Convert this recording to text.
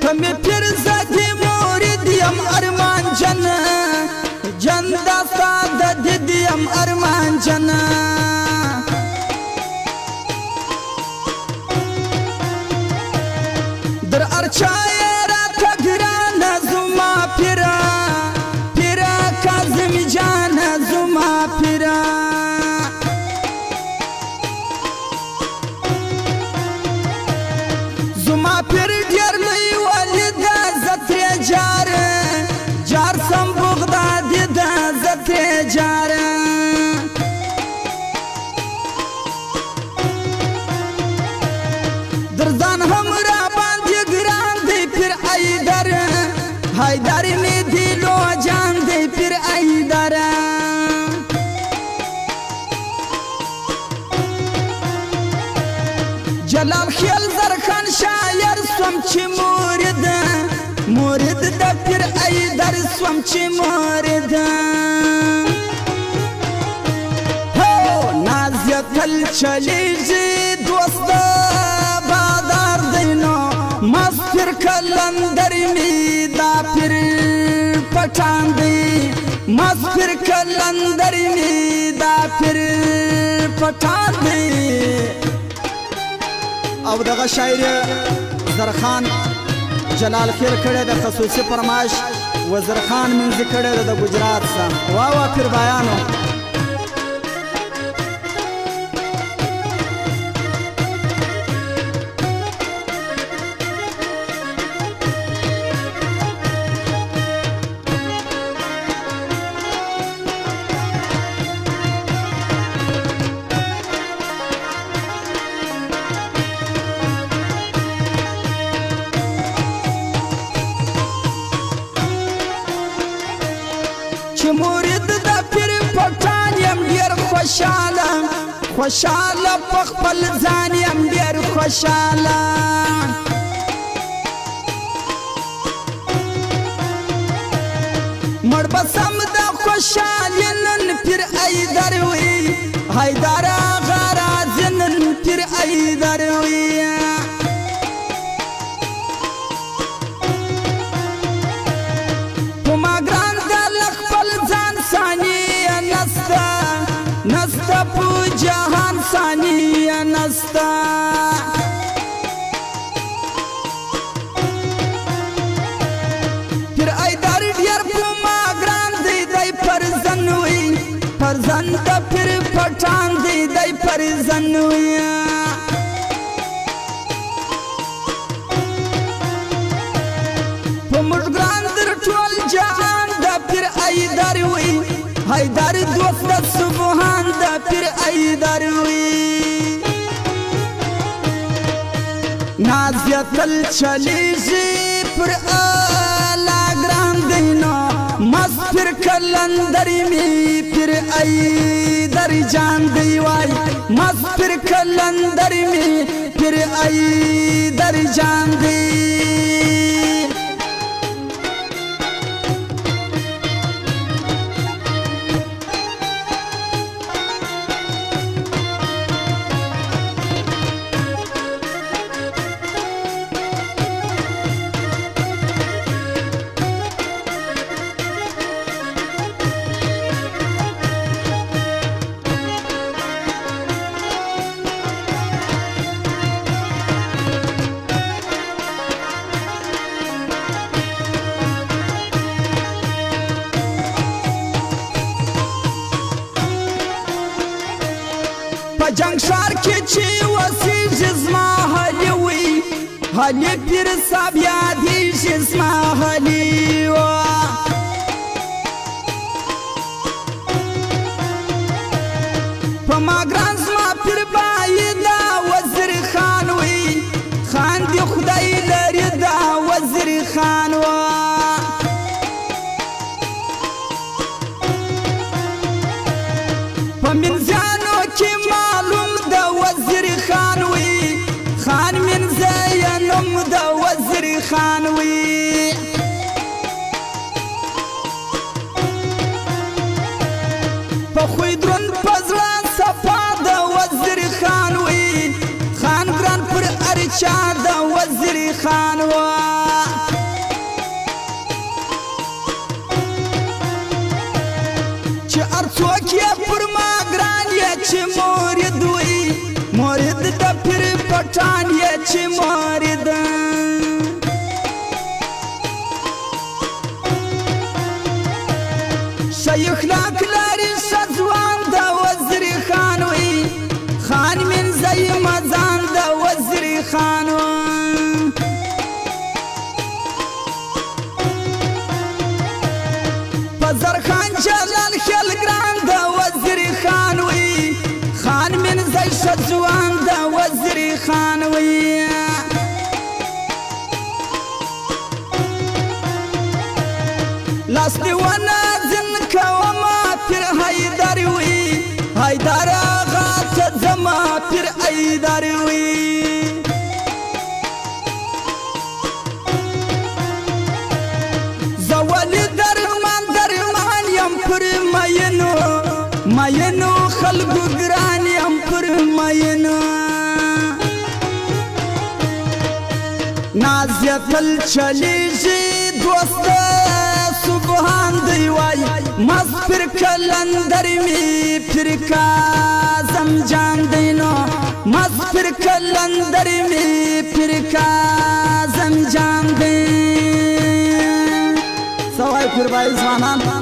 کمی پیر زدی مورد یم ارمان جن جن دستا ددید یم ارمان جن در ارچای را تگران زما پیرا پیرا کازم جان زما پیرا زما پیر دیر لی والد زتر جار جار سم بغدادی دا زتر جار درزان هم را باندی گران دی پیر ایدر حیدر می دیلو جان دی پیر ایدر جلال خیل زرخان شایر سوم چی مورد مورد دا پیر ایدر سوم چی مورد نازیتل چلیجی دوست بادار دینو مستر کلندر می دا پیر پٹان دی مستر کلندر می دا پیر پٹان دی او دغه شاعر زرخان جلال خیر کړه د خصوصي فرمایش وزرخان منځ کړه د گجرات څخه وا پیر بیانو چې مورید د پیر پټان یم ډیر خوشاله خوشاله په خپل ځان یم ډیر خوشاله مړ بسم د خوشالي نن پیر ایدر وي حیدر آغا راځي نن پیر ایدر وي نستا پو جهان ثانی نستا پیر ایدر ډیر په ما ګران دی دی پرزن وي پرزن د پیر پټان دی دی پرزن وي په موږ ګران در ټول جهان د پیر ایدر وي حیدر دوست سبحان دا پیر ایدر وی نازیتل چلیجی پر آلا گران دینا مست پیر کلندر می پیر ایدر جان دیوائی مست پیر کلندر می پیر ایدر جان دی جنگ شار کې چې وسیږي زما حالي وي حالي پیر صاحب یادېږي زما حالي په ما ګران زما پیر بایي دا وزیر خان وي خان دې خدای لري دا وزیر خان په منځانو کې معلوم د وزیر خان وي خان من زینم د وزیر خان وي په خوی درون په زړه صفا د وزیر خان وي خان ګران پر ارچا د وزیر خان وي پټان یې چې مرید شیخ لاک لري شځوان د وزیر خان وي خان من زي مزان د وزیر خان پزر خان جلال خل ګران د وزیر خان وي خان من زي شځوان د وزیر خان وي لاس دیوانه زن کوما پیر حیدر وی حیدر آغا ته زما پیر حیدر وی زوالی درمان یم پر مینو مینو خلقو گران یم پر مینو نازیتل چلیجی دوست سبحان دی وای مز پر کلندر می پر کازم جان دینو مز پر کلندر می پر کازم جان دین سوای قربای زمانان